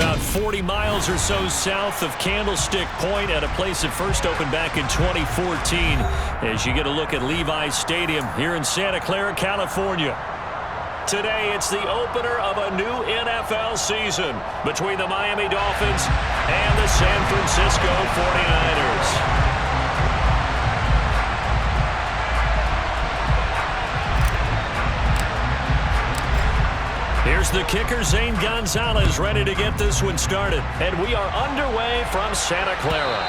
about 40 miles or so south of Candlestick Point at a place that first opened back in 2014 as you get a look at Levi's Stadium here in Santa Clara, California. Today, it's the opener of a new NFL season between the Miami Dolphins and the San Francisco 49ers. Here's the kicker, Zane Gonzalez, ready to get this one started. And we are underway from Santa Clara.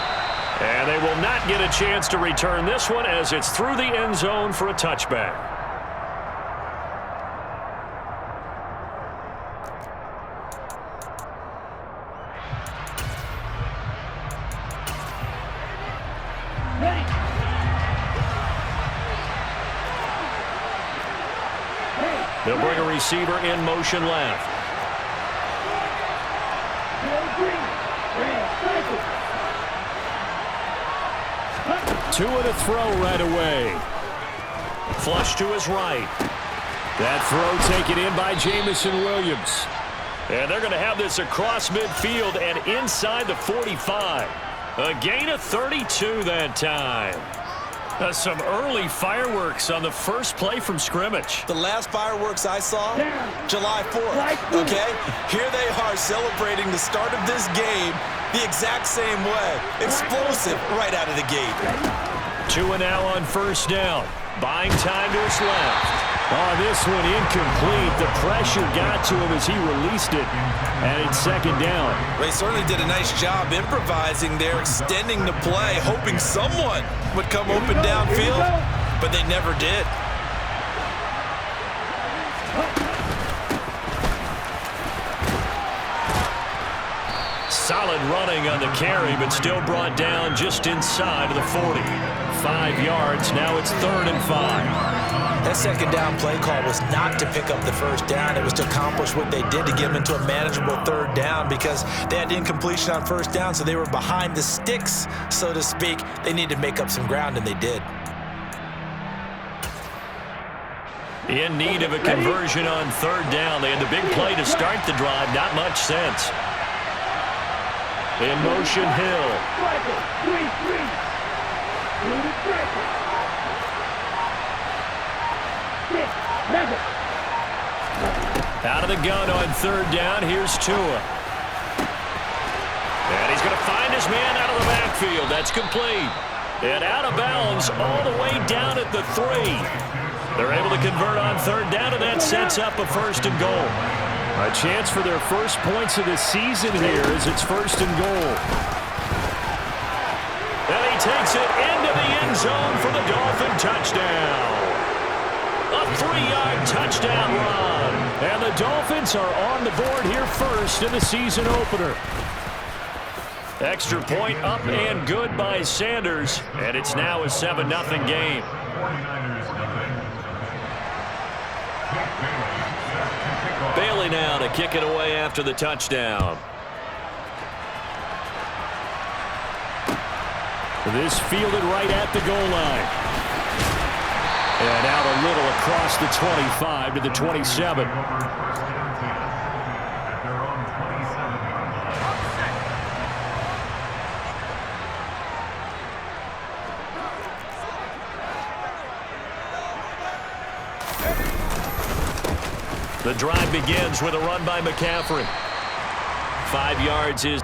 And they will not get a chance to return this one as it's through the end zone for a touchback. They'll bring a receiver in motion left. Two and a throw right away. Flush to his right. That throw taken in by Jamison Williams. And they're going to have this across midfield and inside the 45. A gain of 32 that time. Some early fireworks on the first play from scrimmage. The last fireworks I saw, July 4th, okay? Here they are celebrating the start of this game the exact same way. Explosive right out of the gate. 2 and now on first down. Buying time to his left. Oh, this one incomplete. The pressure got to him as he released it. And it's second down. They certainly did a nice job improvising there, extending the play, hoping someone would come open downfield, but they never did. Solid running on the carry, but still brought down just inside of the 40. 5 yards. Now it's 3rd and 5. That second down play call was not to pick up the first down. It was to accomplish what they did to get them into a manageable 3rd down because they had incompletion on first down, so they were behind the sticks, so to speak. They needed to make up some ground, and they did. In need of a conversion on 3rd down. They had the big play to start the drive. Not much sense. In motion, Hill. Out of the gun on 3rd down. Here's Tua. And he's going to find his man out of the backfield. That's complete. And out of bounds all the way down at the 3. They're able to convert on 3rd down, and that sets up a 1st and goal. A chance for their first points of the season here as it's 1st and goal. And he takes it into the end zone for the Dolphin touchdown. A 3-yard touchdown run. And the Dolphins are on the board here first in the season opener. Extra point up and good by Sanders. And it's now a 7-0 game. Bailey now to kick it away after the touchdown. This fielded right at the goal line. And out a little across the 25 to the 27. The drive begins with a run by McCaffrey. 5 yards is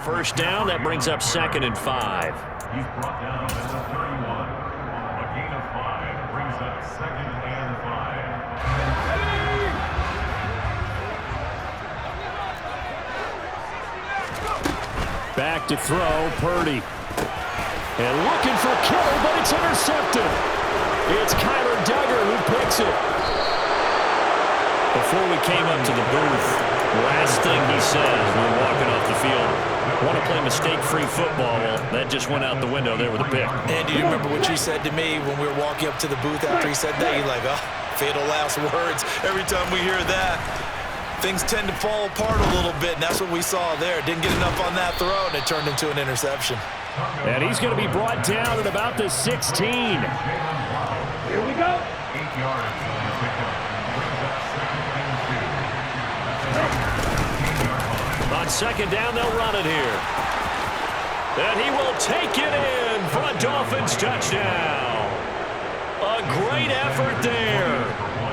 first down. That brings up 2nd and 5. He's brought down at the 31. A gain of 5 brings up 2nd and 5. Back to throw, Purdy. And looking for Kittle, but it's intercepted. It's Kyler Duggar who picks it. Before we came up to the booth, last thing he said as we were walking off the field, want to play mistake-free football. Well, that just went out the window there with a pick. And do you remember what you said to me when we were walking up to the booth after he said that? You're like, oh, fatal last words. Every time we hear that, things tend to fall apart a little bit, and that's what we saw there. Didn't get enough on that throw, and it turned into an interception. And he's going to be brought down at about the 16. Here we go. 8 yards. On 2nd down, they'll run it here. And he will take it in for a Dolphins touchdown. A great effort there.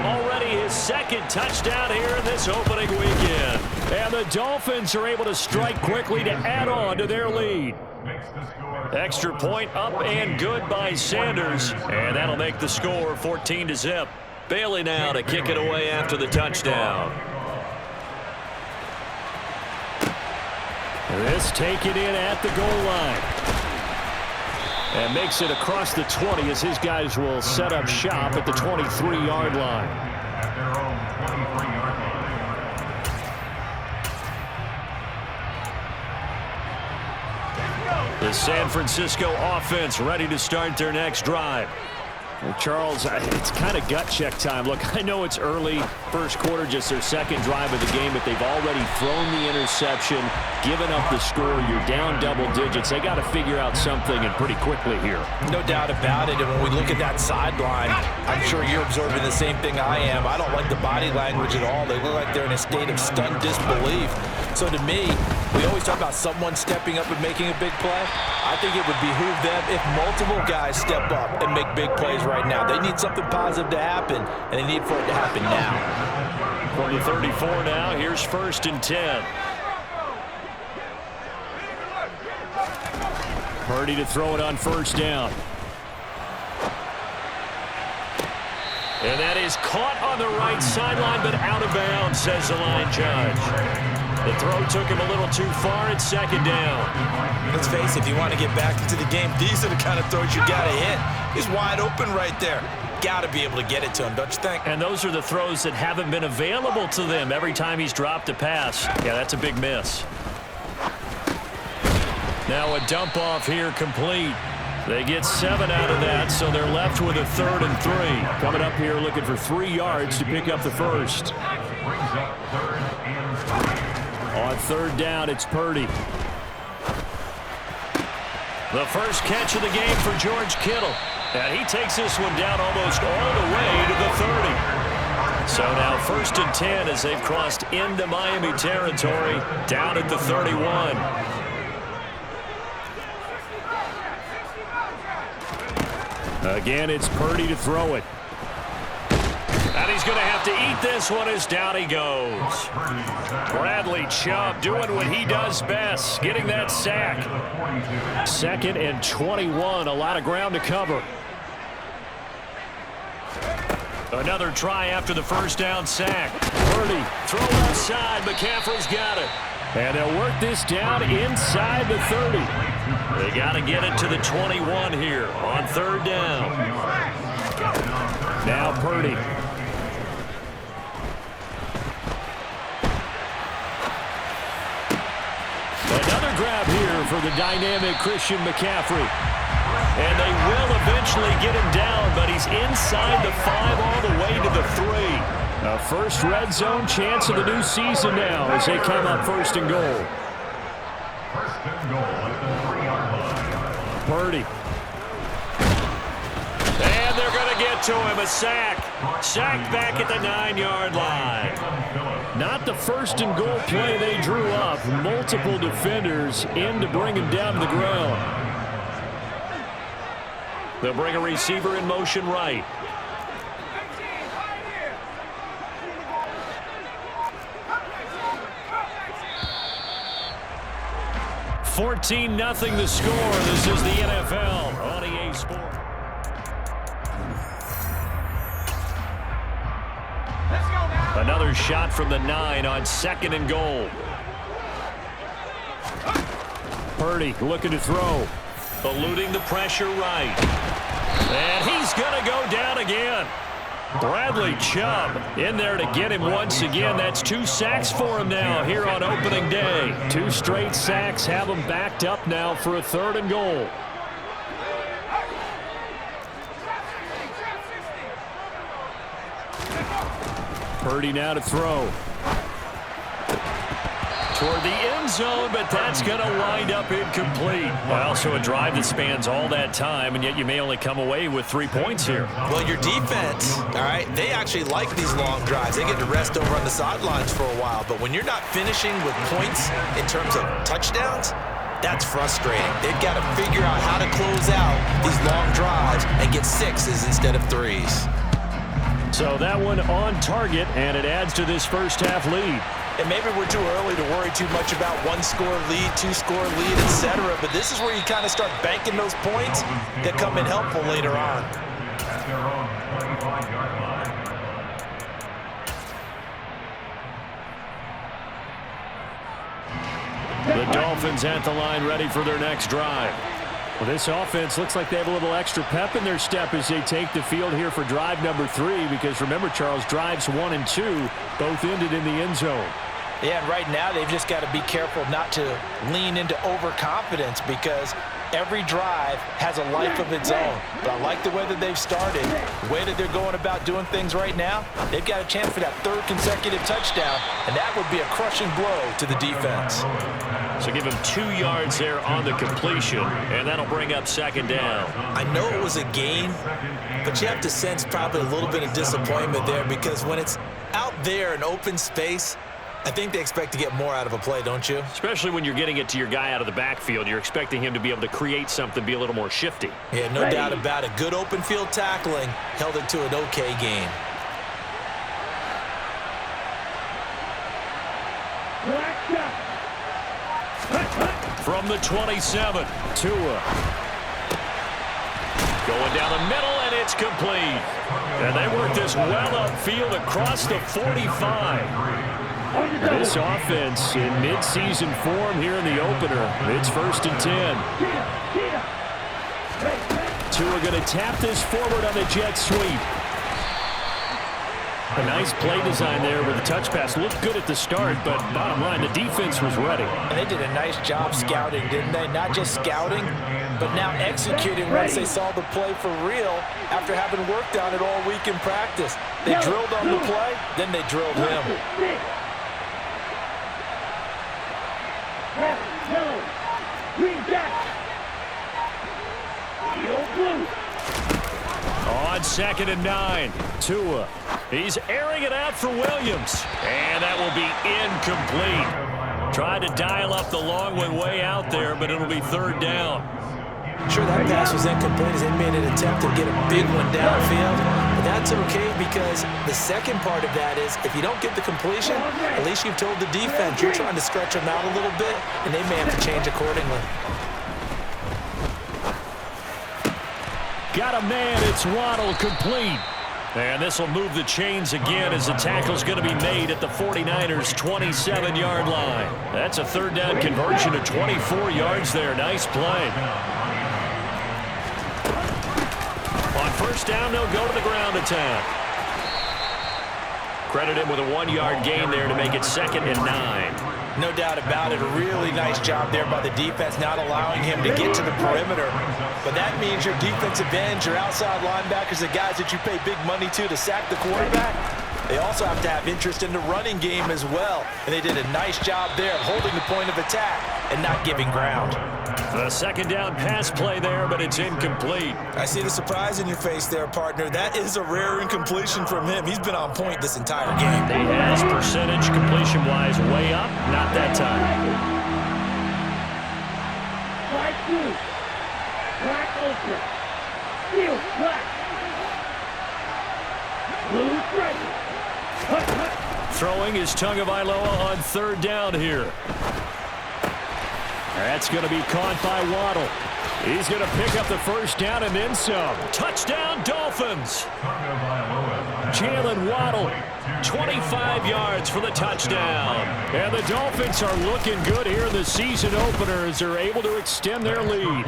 Already his 2nd touchdown here in this opening weekend. And the Dolphins are able to strike quickly to add on to their lead. Extra point up and good by Sanders. And that'll make the score 14-0. Bailey now to kick it away after the touchdown. This taken in at the goal line. And makes it across the 20 as his guys will set up shop at the 23-yard line. At their own 23-yard line. The San Francisco offense ready to start their next drive. Well, Charles, it's kind of gut check time. Look, I know it's early, first quarter, just their 2nd drive of the game, but they've already thrown the interception, given up the score. You're down double digits. They got to figure out something, and pretty quickly here. No doubt about it. And when we look at that sideline, I'm sure you're observing the same thing I am. I don't like the body language at all. They look like they're in a state of stunned disbelief. So to me, we always talk about someone stepping up and making a big play. I think it would behoove them if multiple guys step up and make big plays right now. They need something positive to happen, and they need for it to happen now. From the 34 now, here's 1st and 10. Purdy to throw it on 1st down. And that is caught on the right sideline, but out of bounds, says the line judge. The throw took him a little too far at 2nd down. Let's face it, if you want to get back into the game, these are the kind of throws you got to hit. He's wide open right there. Got to be able to get it to him, don't you think? And those are the throws that haven't been available to them every time he's dropped a pass. Yeah, that's a big miss. Now a dump off here complete. They get 7 out of that, so they're left with a 3rd and 3. Coming up here looking for 3 yards to pick up the first. Brings up 3rd and 3. On 3rd down, it's Purdy. The first catch of the game for George Kittle. And he takes this one down almost all the way to the 30. So now 1st and 10 as they've crossed into Miami territory, down at the 31. Again, it's Purdy to throw it. And he's going to have to eat this one as down he goes. Bradley Chubb doing what he does best, getting that sack. 2nd and 21, a lot of ground to cover. Another try after the first down sack. Purdy, throw outside, McCaffrey's got it. And they'll work this down inside the 30. They got to get it to the 21 here on 3rd down. Now Purdy. Another grab here for the dynamic Christian McCaffrey. And they will eventually get him down, but he's inside the 5 all the way to the 3. A first red zone chance of the new season now as they come up 1st and goal. 1st and goal at the 3-yard line. Purdy. And they're going to get to him, a sack. Sack back at the 9-yard line. Not the 1st and goal play they drew up. Multiple defenders in to bring him down to the ground. They'll bring a receiver in motion right. 14-0 the score. This is the NFL on EA Sports. Another shot from the 9 on 2nd and goal. Purdy looking to throw. Eluding the pressure right. And he's going to go down again. Bradley Chubb in there to get him once again. That's 2 sacks for him now here on opening day. 2 straight sacks have him backed up now for a 3rd and goal. Purdy now to throw. Toward the end zone, but that's going to wind up incomplete. Well, so a drive that spans all that time, and yet you may only come away with 3 points here. Well, your defense, all right, they actually like these long drives. They get to rest over on the sidelines for a while. But when you're not finishing with points in terms of touchdowns, that's frustrating. They've got to figure out how to close out these long drives and get 6s instead of 3s. So that one on target, and it adds to this first half lead. And maybe we're too early to worry too much about 1-score lead, 2-score lead, etc. But this is where you kind of start banking those points that come in helpful later on. At their own 25-yard line. The Dolphins at the line ready for their next drive. Well, this offense looks like they have a little extra pep in their step as they take the field here for drive number 3, because remember, Charles, drives 1 and 2 both ended in the end zone. Yeah, and right now they've just got to be careful not to lean into overconfidence, because every drive has a life of its own. But I like the way that they've started, the way that they're going about doing things right now. They've got a chance for that 3rd consecutive touchdown, and that would be a crushing blow to the defense. So give him 2 yards there on the completion, and that'll bring up 2nd down. I know it was a gain, but you have to sense probably a little bit of disappointment there, because when it's out there in open space, I think they expect to get more out of a play, don't you? Especially when you're getting it to your guy out of the backfield. You're expecting him to be able to create something, be a little more shifty. Yeah, no doubt about it. Good open field tackling held it to an okay game. From the 27, Tua. Going down the middle, and it's complete. And they work this well upfield across the 45. This offense in midseason form here in the opener. It's 1st and 10. Tua going to tap this forward on the jet sweep. A nice play design there with the touch pass. Looked good at the start, but bottom line, the defense was ready. And they did a nice job scouting, didn't they? Not just scouting, but now executing once they saw the play for real after having worked on it all week in practice. They drilled on the play, then they drilled him. On 2nd and 9, Tua. He's airing it out for Williams. And that will be incomplete. Tried to dial up the long one way out there, but it'll be 3rd down. Sure, that pass was incomplete as they made an attempt to get a big one downfield. But that's okay, because the second part of that is if you don't get the completion, at least you've told the defense you're trying to stretch them out a little bit, and they may have to change accordingly. Got a man, it's Waddle, complete. And this will move the chains again as the tackle's going to be made at the 49ers' 27-yard line. That's a 3rd down conversion of 24 yards there. Nice play. On 1st down, they'll go to the ground attack. Credit him with a 1-yard gain there to make it 2nd and 9. No doubt about it. A really nice job there by the defense, not allowing him to get to the perimeter. But that means your defensive ends, your outside linebackers, the guys that you pay big money to sack the quarterback, they also have to have interest in the running game as well. And they did a nice job there of holding the point of attack and not giving ground. The 2nd down pass play there, but it's incomplete. I see the surprise in your face there, partner. That is a rare incompletion from him. He's been on point this entire game. He has percentage completion-wise way up. Not that time. Black blue. Black ultra. Steel black. Blue stripe. Throwing is Tagovailoa on 3rd down here. That's going to be caught by Waddle. He's going to pick up the first down and then some. Touchdown, Dolphins. Jalen Waddle, 25 yards for the touchdown. And the Dolphins are looking good here in the season opener as they're able to extend their lead.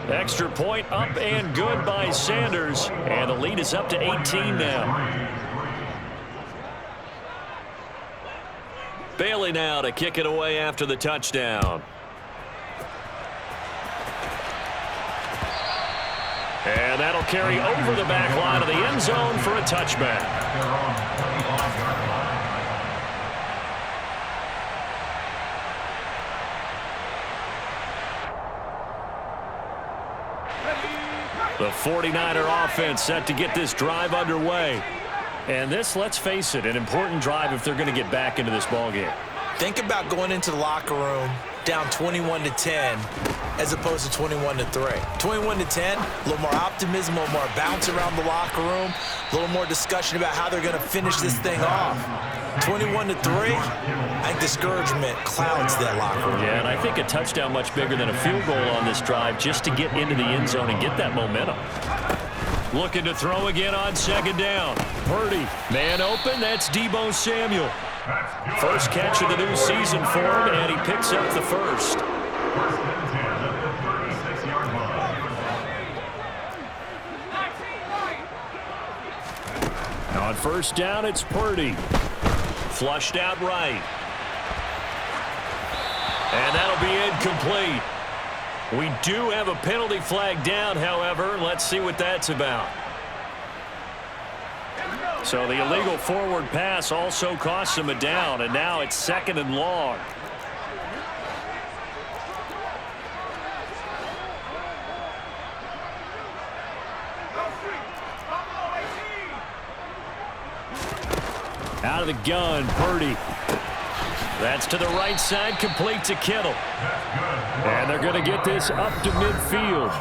Extra point up and good by Sanders. And the lead is up to 18 now. Bailey now to kick it away after the touchdown. And that'll carry over the back line of the end zone for a touchback. The 49er offense set to get this drive underway. And this, let's face it, an important drive if they're going to get back into this ballgame. Think about going into the locker room down 21-10 as opposed to 21-3. 21-10, a little more optimism, a little more bounce around the locker room, a little more discussion about how they're going to finish this thing off. 21-3, I think discouragement clouds that locker room. Yeah, and I think a touchdown much bigger than a field goal on this drive just to get into the end zone and get that momentum. Looking to throw again on second down. Purdy, man open, that's Deebo Samuel. First catch of the new season for him, and he picks up the first. On first down, it's Purdy. Flushed out right. And that'll be incomplete. We do have a penalty flag down, however. Let's see what that's about. So the illegal forward pass also costs him a down, and now it's second and long. Out of the gun, Purdy. That's to the right side, complete to Kittle. And they're going to get this up to midfield.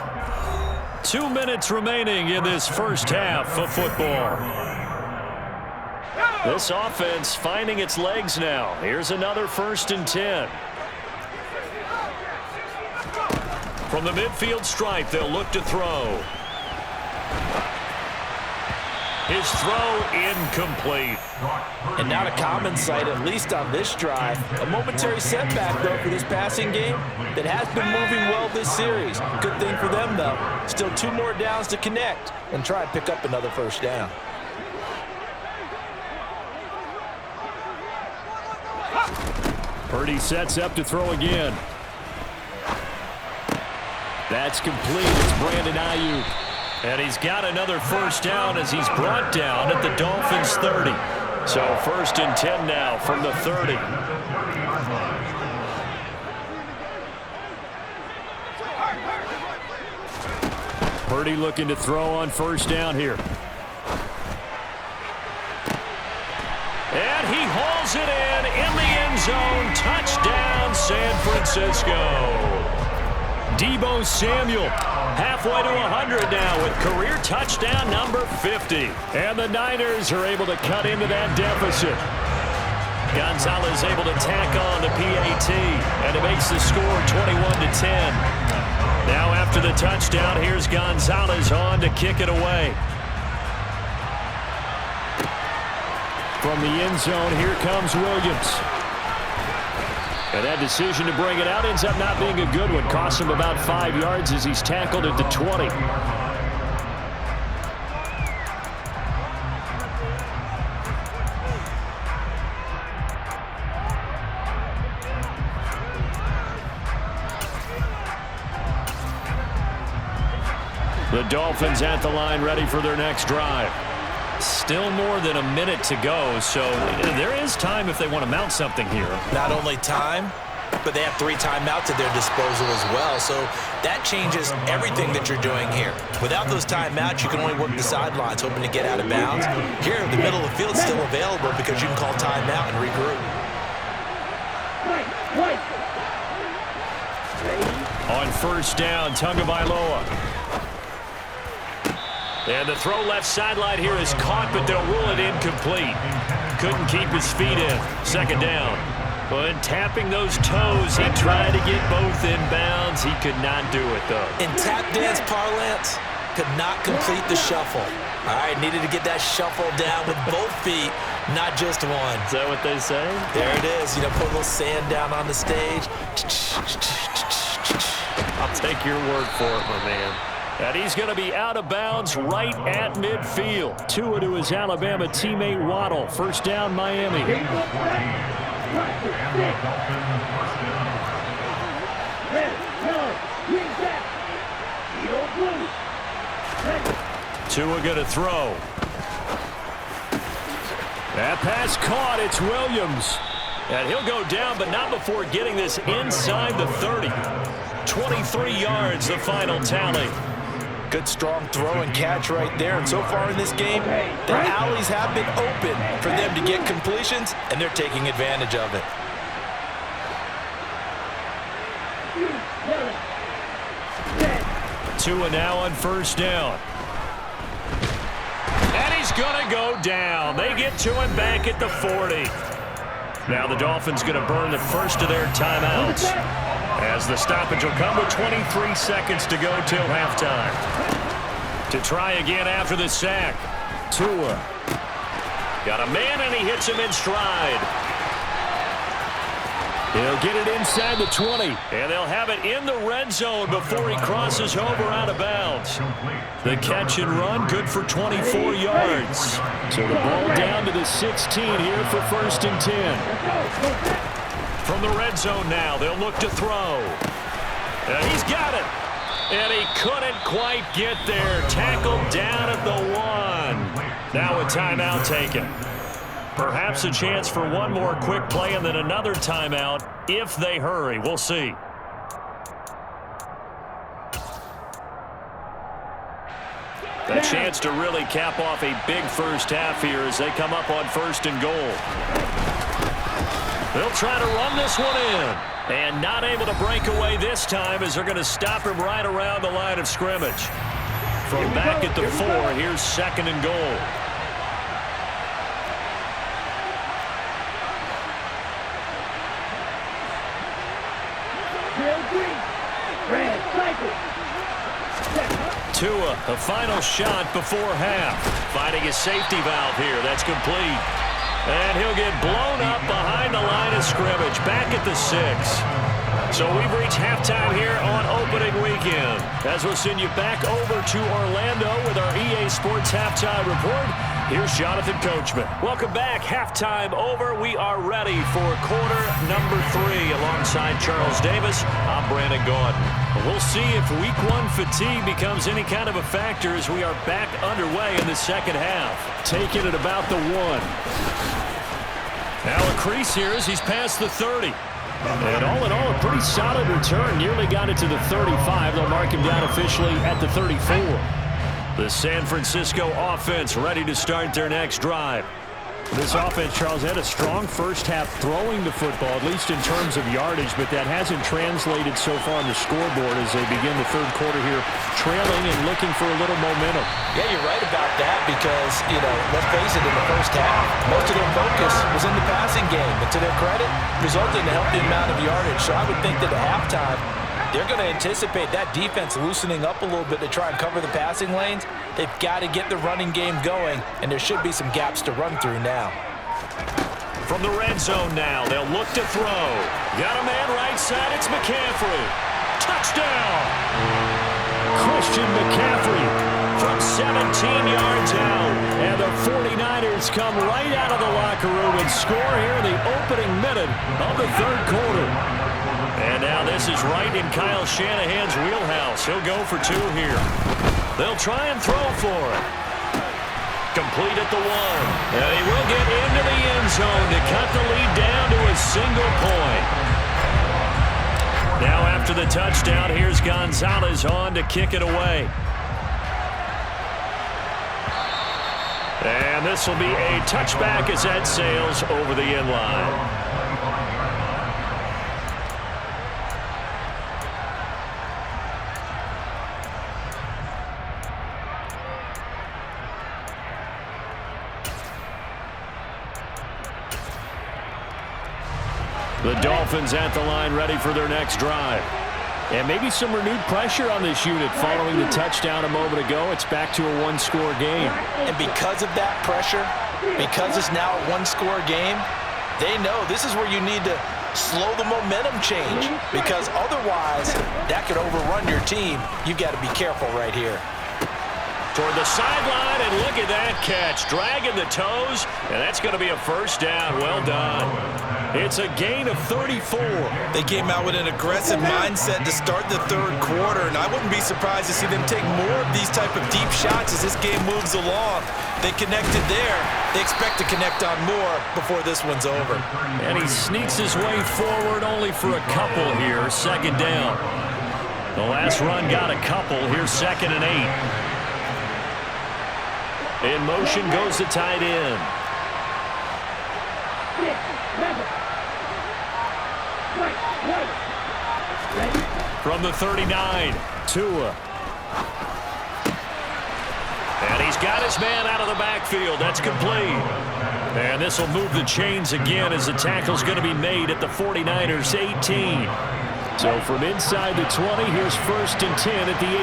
2 minutes remaining in this first half of football. This offense finding its legs now. Here's another 1st and 10. From the midfield stripe, they'll look to throw. His throw incomplete. And not a common sight, at least on this drive. A momentary setback, though, for this passing game that has been moving well this series. Good thing for them, though. Still 2 more downs to connect and try and pick up another first down. Purdy sets up to throw again. That's complete. It's Brandon Ayuk. And he's got another first down as he's brought down at the Dolphins' 30. So 1st and 10 now from the 30. Purdy looking to throw on first down here. And he hauls it in the end zone. Touchdown, San Francisco. Deebo Samuel halfway to 100 now with career touchdown number 50. And the Niners are able to cut into that deficit. Gonzalez able to tack on the PAT, and it makes the score 21-10. Now after the touchdown, here's Gonzalez on to kick it away. From the end zone, here comes Williams. And that decision to bring it out ends up not being a good one. Costs him about 5 yards as he's tackled at the 20. The Dolphins at the line, ready for their next drive. Still more than a minute to go, so there is time if they want to mount something here. Not only time, but they have 3 timeouts at their disposal as well, so that changes everything that you're doing here. Without those timeouts, you can only work the sidelines, hoping to get out of bounds. Here, the middle of the field is still available because you can call timeout and regroup. On first down, Tagovailoa. And the throw left sideline here is caught, but they'll rule it incomplete. Couldn't keep his feet in. Second down. But tapping those toes, he tried to get both inbounds. He could not do it, though. In tap dance parlance, could not complete the shuffle. All right, needed to get that shuffle down with both feet, not just one. Is that what they say? There it is. You know, put a little sand down on the stage. I'll take your word for it, my man. And he's going to be out of bounds right at midfield. Tua to his Alabama teammate Waddle. First down, Miami. Tua going to throw. That pass caught. It's Williams. And he'll go down, but not before getting this inside the 30. 23 yards, the final tally. Good strong throw and catch right there. And so far in this game, the alleys have been open for them to get completions, and they're taking advantage of it. Tua now on first down. And he's going to go down. They get to him back at the 40. Now the Dolphins going to burn the first of their timeouts, as the stoppage will come with 23 seconds to go till halftime. To try again after the sack. Tua. Got a man, and he hits him in stride. He'll get it inside the 20, and they'll have it in the red zone before he crosses over out of bounds. The catch and run, good for 24 yards. So the ball down to the 16 here for first and 10. From the red zone now, they'll look to throw. And he's got it. And he couldn't quite get there. Tackled down at the 1. Now a timeout taken. Perhaps a chance for one more quick play and then another timeout if they hurry. We'll see. A chance to really cap off a big first half here as they come up on first and goal. They'll try to run this one in. And not able to break away this time as they're going to stop him right around the line of scrimmage. From back at the 4, here's second and goal. Tua, a final shot before half. Finding his safety valve here. That's complete. And he'll get blown up behind the line of scrimmage. Back at the 6. So we've reached halftime here on opening weekend. As we'll send you back over to Orlando with our EA Sports Halftime Report. Here's Jonathan Coachman. Welcome back. Halftime over. We are ready for quarter number 3. Alongside Charles Davis, I'm Brandon Gaudin. We'll see if week 1 fatigue becomes any kind of a factor as we are back underway in the second half. Taking it about the 1. Now a crease here as he's past the 30. And all in all, a pretty solid return. Nearly got it to the 35. They'll mark him down officially at the 34. The San Francisco offense ready to start their next drive. This offense, Charles, had a strong first half throwing the football, at least in terms of yardage, but that hasn't translated so far on the scoreboard as they begin the third quarter here, trailing and looking for a little momentum. Yeah, you're right about that because, you know, let's face it, in the first half, most of their focus was in the passing game. But to their credit, resulted in a healthy amount of yardage. So I would think that at halftime, they're going to anticipate that defense loosening up a little bit to try and cover the passing lanes. They've got to get the running game going, and there should be some gaps to run through now. From the red zone now, they'll look to throw. Got a man right side, it's McCaffrey. Touchdown! Christian McCaffrey from 17 yards out. And the 49ers come right out of the locker room and score here in the opening minute of the third quarter. And now this is right in Kyle Shanahan's wheelhouse. He'll go for 2 here. They'll try and throw for it. Complete at the 1. And he will get into the end zone to cut the lead down to a single point. Now after the touchdown, here's Gonzalez on to kick it away. And this will be a touchback as that sails over the end line. The Dolphins at the line ready for their next drive. And maybe some renewed pressure on this unit following the touchdown a moment ago. It's back to a one-score game. And because of that pressure, because it's now a one-score game, they know this is where you need to slow the momentum change, because otherwise that could overrun your team. You've got to be careful right here. Toward the sideline, and look at that catch. Dragging the toes, and that's going to be a first down. Well done. It's a gain of 34. They came out with an aggressive mindset to start the third quarter, and I wouldn't be surprised to see them take more of these type of deep shots as this game moves along. They connected there. They expect to connect on more before this one's over. And he sneaks his way forward only for a couple here. Second down. The last run got a couple. Here's 2nd and 8. In motion goes the tight end. From the 39, Tua. And he's got his man out of the backfield. That's complete. And this will move the chains again as the tackle's going to be made at the 49ers 18. So from inside the 20, here's 1st and 10 at the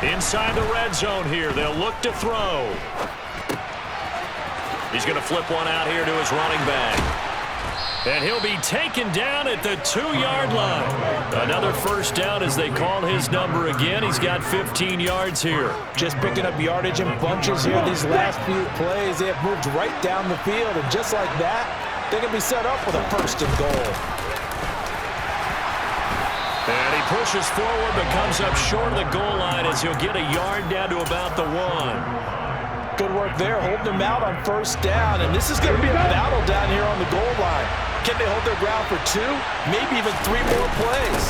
18. Inside the red zone here. They'll look to throw. He's going to flip one out here to his running back. And he'll be taken down at the 2-yard line. Another first down as they call his number again. He's got 15 yards here. Just picking up yardage in bunches here these last few plays. They have moved right down the field, and just like that, they can be set up with a 1st and goal. And he pushes forward but comes up short of the goal line as he'll get a yard down to about the 1. Good work there, holding them out on 1st down, and this is going to be a battle down here on the goal line. Can they hold their ground for 2, maybe even 3 more plays?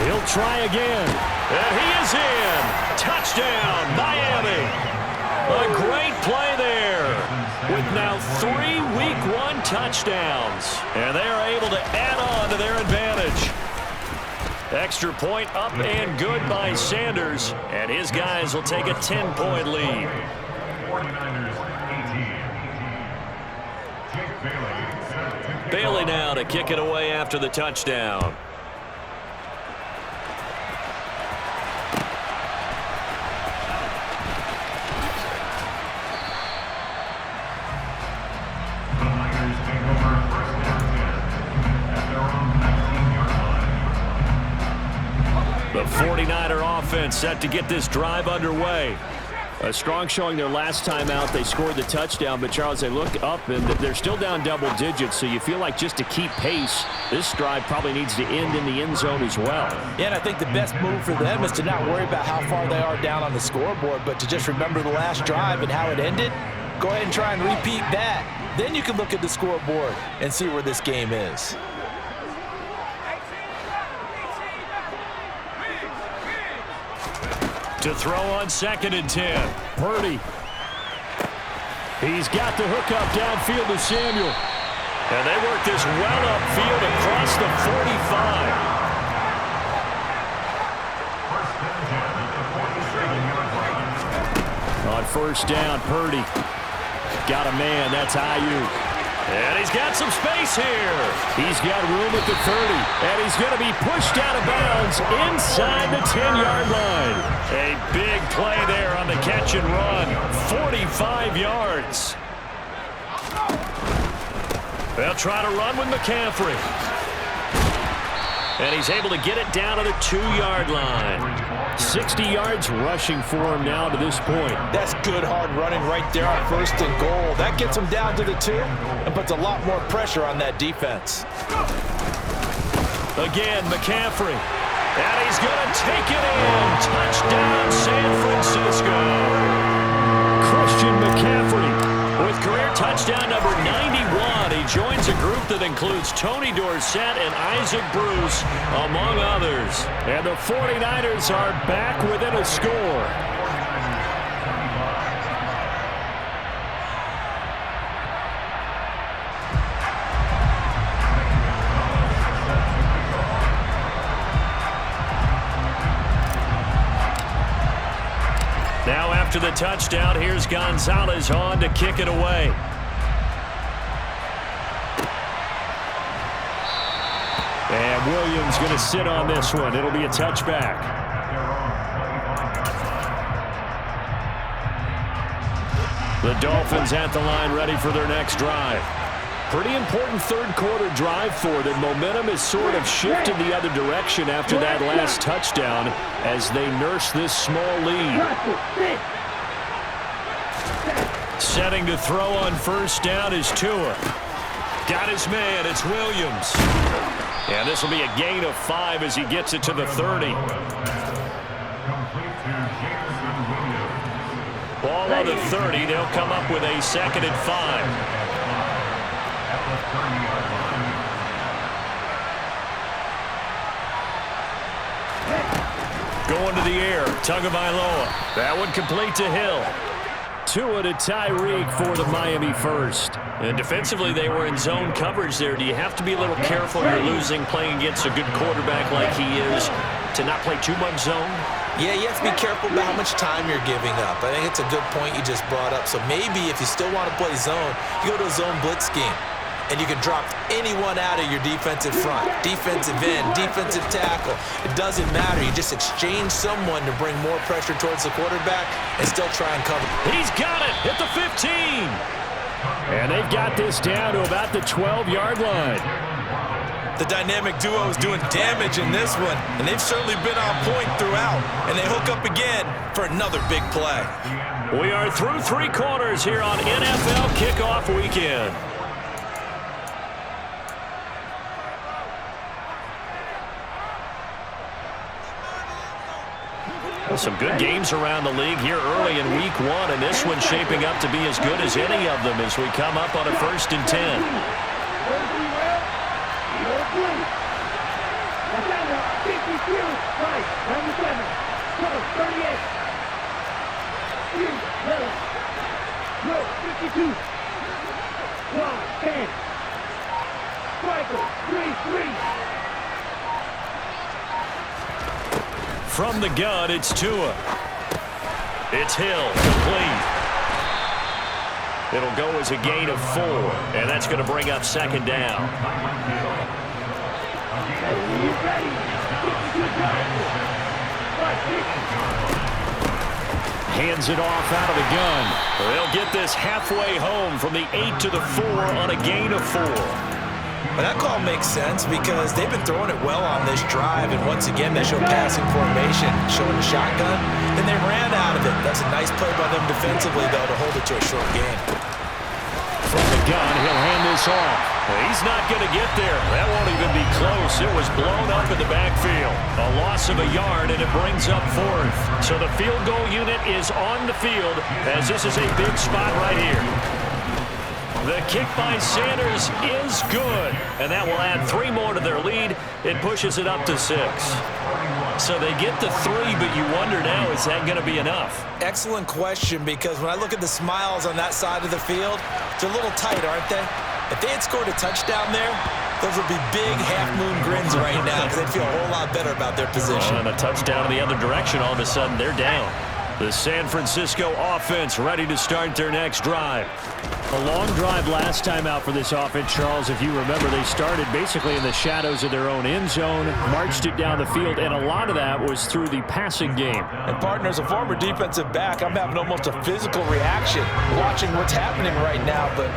He'll try again, and he is in. Touchdown, Miami. A great play there with now 3 Week 1 touchdowns, and they are able to add on to their advantage. Extra point up and good by Sanders, and his guys will take a 10-point lead. 49ers 18. Bailey now to kick it away after the touchdown. The Niners take over 1st and 10 at their own 19-yard line. The 49er offense set to get this drive underway. A strong showing their last time out. They scored the touchdown, but Charles, they look up and they're still down double digits, so you feel like just to keep pace, this drive probably needs to end in the end zone as well. Yeah, and I think the best move for them is to not worry about how far they are down on the scoreboard, but to just remember the last drive and how it ended. Go ahead and try and repeat that. Then you can look at the scoreboard and see where this game is. To throw on 2nd and 10. Purdy. He's got the hook up downfield to Samuel. And they work this well upfield across the 45. On 1st down, Purdy. Got a man. That's Ayuk. And he's got some space here. He's got room at the 30. And he's going to be pushed out of bounds inside the 10-yard line. A big play there on the catch and run. 45 yards. They'll try to run with McCaffrey. And he's able to get it down to the 2-yard line. 60 yards rushing for him now to this point. That's good hard running right there on 1st and goal. That gets him down to the 2 and puts a lot more pressure on that defense. Again, McCaffrey. And he's going to take it in. Touchdown, San Francisco. Christian McCaffrey with career touchdown number 91. He joins a group that includes Tony Dorsett and Isaac Bruce, among others. And the 49ers are back within a score. Now after the touchdown, here's Gonzalez on to kick it away. Williams going to sit on this one. It'll be a touchback. The Dolphins at the line ready for their next drive. Pretty important third quarter drive for them. Momentum has sort of shifted the other direction after that last touchdown as they nurse this small lead. Setting to throw on first down is Tua. Got his man. It's Williams. And this will be a gain of 5 as he gets it to the 30. Ball on the 30. They'll come up with a 2nd and 5. Going to the air. Tagovailoa. That one complete to Hill. Tua to Tyreek for the Miami first. And defensively, they were in zone coverage there. Do you have to be a little careful? You're losing playing against a good quarterback like he is to not play too much zone? Yeah, you have to be careful about how much time you're giving up. I think it's a good point you just brought up. So maybe if you still want to play zone, you go to a zone blitz scheme. And you can drop anyone out of your defensive front, defensive end, defensive tackle. It doesn't matter. You just exchange someone to bring more pressure towards the quarterback and still try and cover. He's got it at the 15. And they've got this down to about the 12-yard line. The dynamic duo is doing damage in this one, and they've certainly been on point throughout. And they hook up again for another big play. We are through 3 quarters here on NFL Kickoff Weekend. Some good games around the league here early in week 1, and this one's shaping up to be as good as any of them as we come up on a 1st and 10. From the gun, it's Tua. It's Hill, complete. It'll go as a gain of 4, and that's going to bring up 2nd down. Hands it off out of the gun. They'll get this halfway home from the 8 to the 4 on a gain of 4. But that call makes sense because they've been throwing it well on this drive, and once again they show passing formation, showing the shotgun, and they ran out of it. That's a nice play by them defensively, though, to hold it to a short gain. From the gun, he'll hand this off. He's not going to get there. That won't even be close. It was blown up in the backfield. A loss of a yard, and it brings up 4th. So the field goal unit is on the field as this is a big spot right here. The kick by Sanders is good, and that will add 3 more to their lead. It pushes it up to 6. So they get the 3, but you wonder now, is that going to be enough? Excellent question, because when I look at the smiles on that side of the field, they're a little tight, aren't they? If they had scored a touchdown there, those would be big half-moon grins right now because they'd feel a whole lot better about their position. And a touchdown in the other direction, all of a sudden they're down. The San Francisco offense ready to start their next drive. A long drive last time out for this offense, Charles. If you remember, they started basically in the shadows of their own end zone, marched it down the field, and a lot of that was through the passing game. And, partner, as a former defensive back, I'm having almost a physical reaction watching what's happening right now. But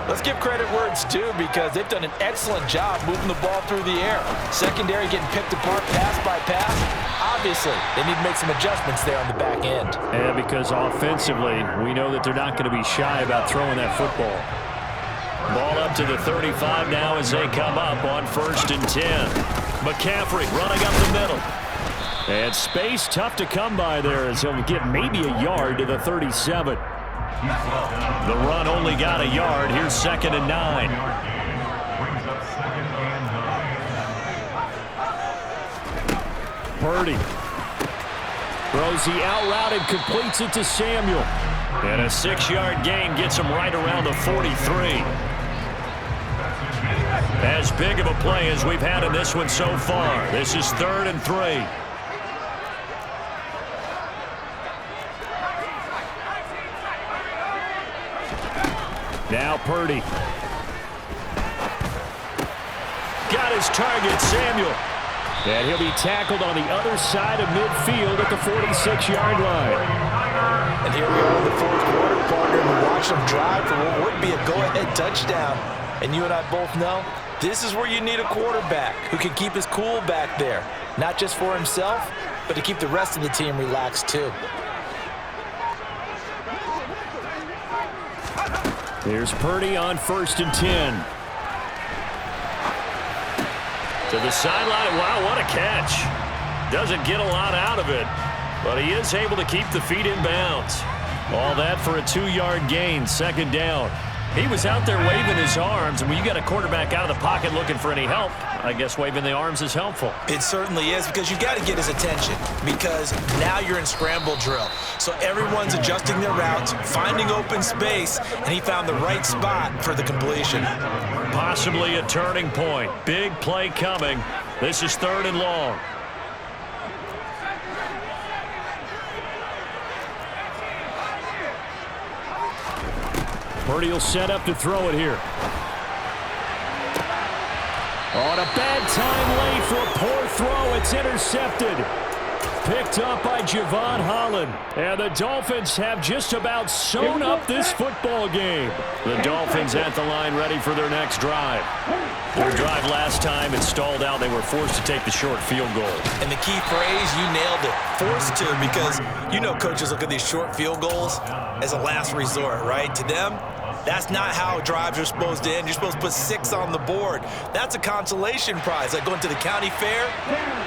let's give credit where it's due because they've done an excellent job moving the ball through the air. Secondary getting picked apart pass by pass. Obviously, they need to make some adjustments there on the back end. And because offensively, we know that they're not going to be shy about throwing that football. Ball up to the 35 now as they come up on 1st and 10. McCaffrey running up the middle. And space tough to come by there as he'll get maybe a yard to the 37. The run only got a yard. Here's 2nd and 9. Purdy throws the out route and completes it to Samuel. And a 6-yard gain gets him right around the 43. As big of a play as we've had in this one so far. This is 3rd and 3. Now Purdy. Got got his target, Samuel. And he'll be tackled on the other side of midfield at the 46-yard line. And here we are in the fourth quarter, partner, and we watch them drive for what would be a go-ahead touchdown. And you and I both know this is where you need a quarterback who can keep his cool back there. Not just for himself, but to keep the rest of the team relaxed too. Here's Purdy on 1st and 10. To the sideline. Wow, what a catch. Doesn't get a lot out of it, but he is able to keep the feet in bounds. All that for a 2-yard gain, 2nd down. He was out there waving his arms, and when you got a quarterback out of the pocket looking for any help, I guess waving the arms is helpful. It certainly is, because you've got to get his attention, because now you're in scramble drill. So everyone's adjusting their routes, finding open space, and he found the right spot for the completion. Possibly a turning point. Big play coming. This is 3rd and long. Purdy will set up to throw it here. On a bad time late for a poor throw. It's intercepted. Picked up by Javon Holland. And the Dolphins have just about sewn up this football game. The Dolphins at the line ready for their next drive. Their drive last time, it stalled out. They were forced to take the short field goal. And the key phrase, you nailed it. Forced to, because you know coaches look at these short field goals as a last resort, right? To them, that's not how drives are supposed to end. You're supposed to put 6 on the board. That's a consolation prize. Like going to the county fair,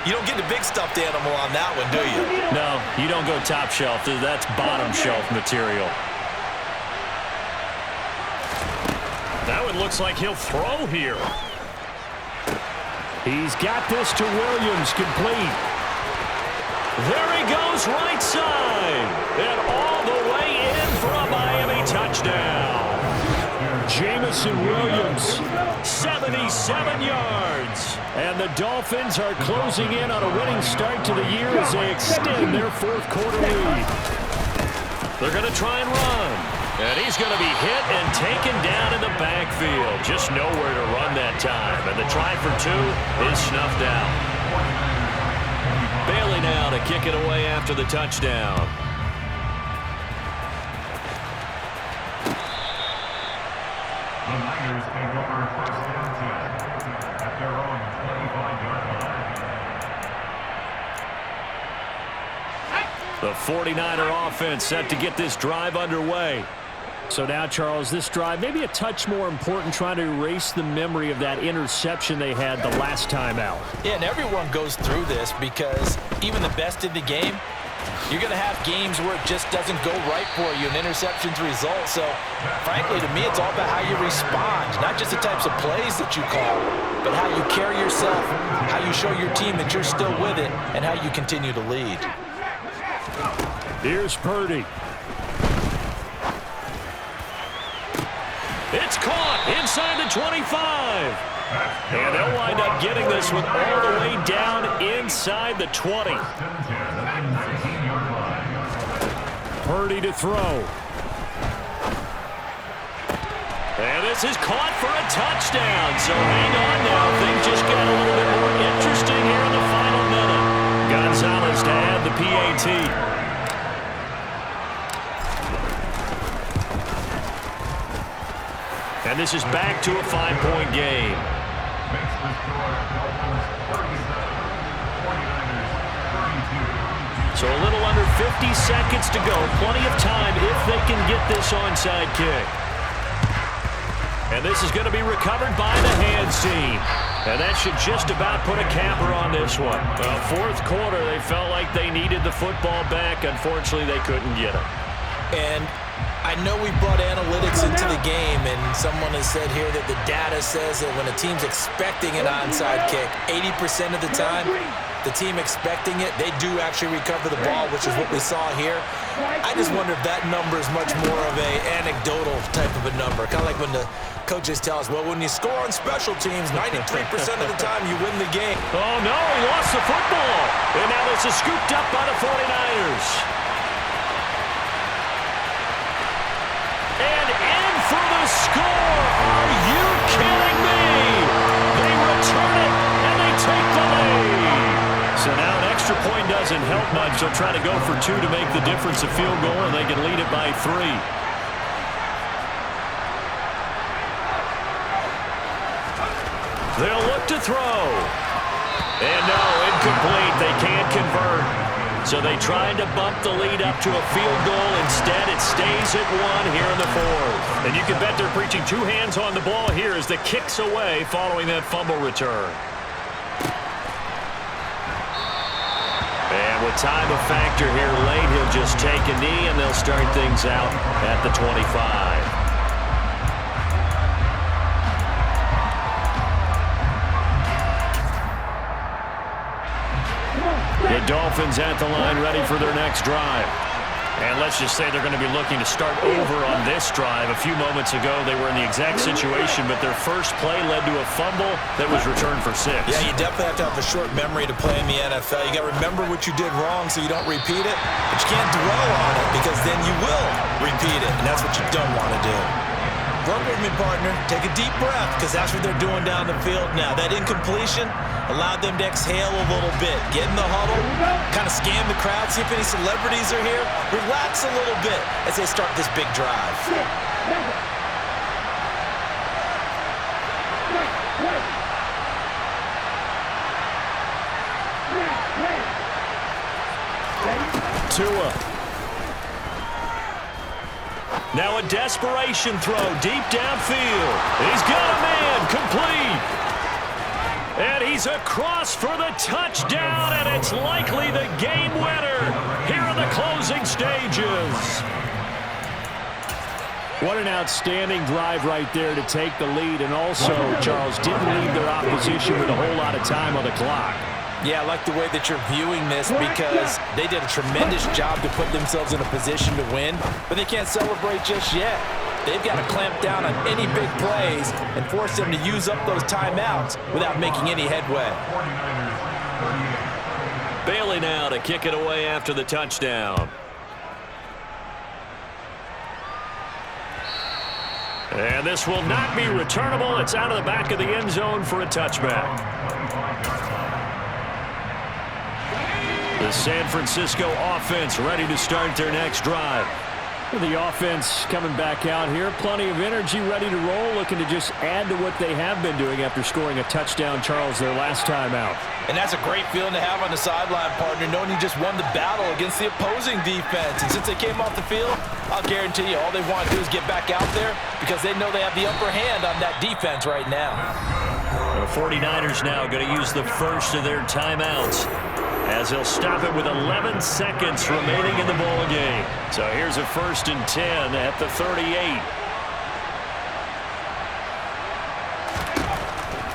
you don't get the big stuffed animal on that one, do you? No, you don't go top shelf. That's bottom shelf material. That one looks like he'll throw here. He's got this to Williams, complete. There he goes, right side. And all the way in for a Miami touchdown. Jamison Williams, 77 yards. And the Dolphins are closing in on a winning start to the year as they extend their 4th quarter lead. They're going to try and run. And he's going to be hit and taken down in the backfield. Just nowhere to run that time. And the try for 2 is snuffed out. Bailey now to kick it away after the touchdown. The Niners take over 1st and 10 at their own 25-yard line. The 49er offense set to get this drive underway. So now, Charles, this drive maybe a touch more important, trying to erase the memory of that interception they had the last time out. Yeah, and everyone goes through this, because even the best in the game, you're going to have games where it just doesn't go right for you, and interceptions result. So, frankly, to me, it's all about how you respond, not just the types of plays that you call, but how you carry yourself, how you show your team that you're still with it, and how you continue to lead. Here's Purdy. It's caught inside the 25. And they'll wind up getting this one all the way down inside the 20. Purdy to throw. And this is caught for a touchdown. So hang on now. Things just got a little bit more interesting here in the final minute. Gonzalez to add the PAT. And this is back to a 5-point game. So a little under 50 seconds to go. Plenty of time if they can get this onside kick. And this is going to be recovered by the hands team. And that should just about put a capper on this one. Well, 4th quarter, they felt like they needed the football back. Unfortunately, they couldn't get it. And I know we brought analytics into the game, and someone has said here that the data says that when a team's expecting an onside kick, 80% of the time, the team expecting it, they do actually recover the ball, which is what we saw here. I just wonder if that number is much more of a anecdotal type of a number, kind of like when the coaches tell us, well, when you score on special teams, 93% of the time you win the game. Oh, no, he lost the football. And now this is scooped up by the 49ers. And in for the score. Are you kidding me? They return it much. They'll try to go for 2 to make the difference a field goal, and they can lead it by 3. They'll look to throw. And no, incomplete. They can't convert. So they tried to bump the lead up to a field goal. Instead, it stays at 1 here in the 4th. And you can bet they're preaching 2 hands on the ball here as the kick's away following that fumble return. And with time a factor here late, he'll just take a knee, and they'll start things out at the 25. The Dolphins at the line ready for their next drive. And let's just say they're going to be looking to start over on this drive. A few moments ago, they were in the exact situation, but their first play led to a fumble that was returned for 6. Yeah, you definitely have to have a short memory to play in the NFL. You got to remember what you did wrong so you don't repeat it, but you can't dwell on it because then you will repeat it, and that's what you don't want to do. Work with me, partner. Take a deep breath because that's what they're doing down the field now. That incompletion allowed them to exhale a little bit. Get in the huddle, kind of scan the crowd, see if any celebrities are here. Relax a little bit as they start this big drive. 2. Now a desperation throw deep downfield. He's got a man complete. And he's across for the touchdown, and it's likely the game winner here in the closing stages. What an outstanding drive right there to take the lead, and also, Charles, didn't leave their opposition with a whole lot of time on the clock. Yeah, I like the way that you're viewing this because they did a tremendous job to put themselves in a position to win, but they can't celebrate just yet. They've got to clamp down on any big plays and force them to use up those timeouts without making any headway. Bailey now to kick it away after the touchdown. And this will not be returnable. It's out of the back of the end zone for a touchback. The San Francisco offense ready to start their next drive. The offense coming back out here. Plenty of energy, ready to roll, looking to just add to what they have been doing after scoring a touchdown, Charles, their last time out. And that's a great feeling to have on the sideline, partner, knowing you just won the battle against the opposing defense. And since they came off the field, I'll guarantee you all they want to do is get back out there because they know they have the upper hand on that defense right now. The 49ers now going to use the first of their timeouts, as he'll stop it with 11 seconds remaining in the ball game. So here's a 1st and 10 at the 38.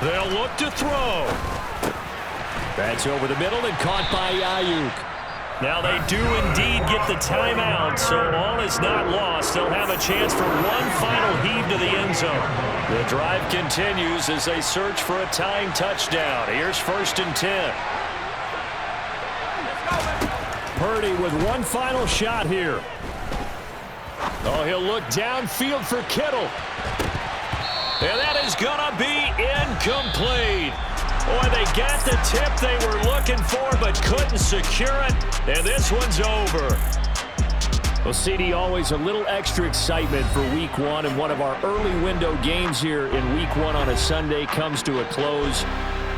They'll look to throw. That's over the middle and caught by Ayuk. Now they do indeed get the timeout, so all is not lost. They'll have a chance for one final heave to the end zone. The drive continues as they search for a tying touchdown. Here's 1st and 10. Purdy with one final shot here. Oh, he'll look downfield for Kittle. And that is going to be incomplete. Boy, they got the tip they were looking for but couldn't secure it. And this one's over. Well, CD, always a little extra excitement for Week 1. And one of our early window games here in Week 1 on a Sunday comes to a close.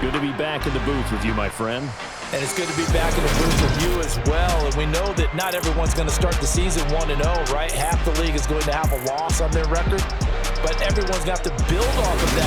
Good to be back in the booth with you, my friend. And it's good to be back in the booth with you as well. And we know that not everyone's going to start the season 1-0, right? Half the league is going to have a loss on their record. But everyone's got to build off of that.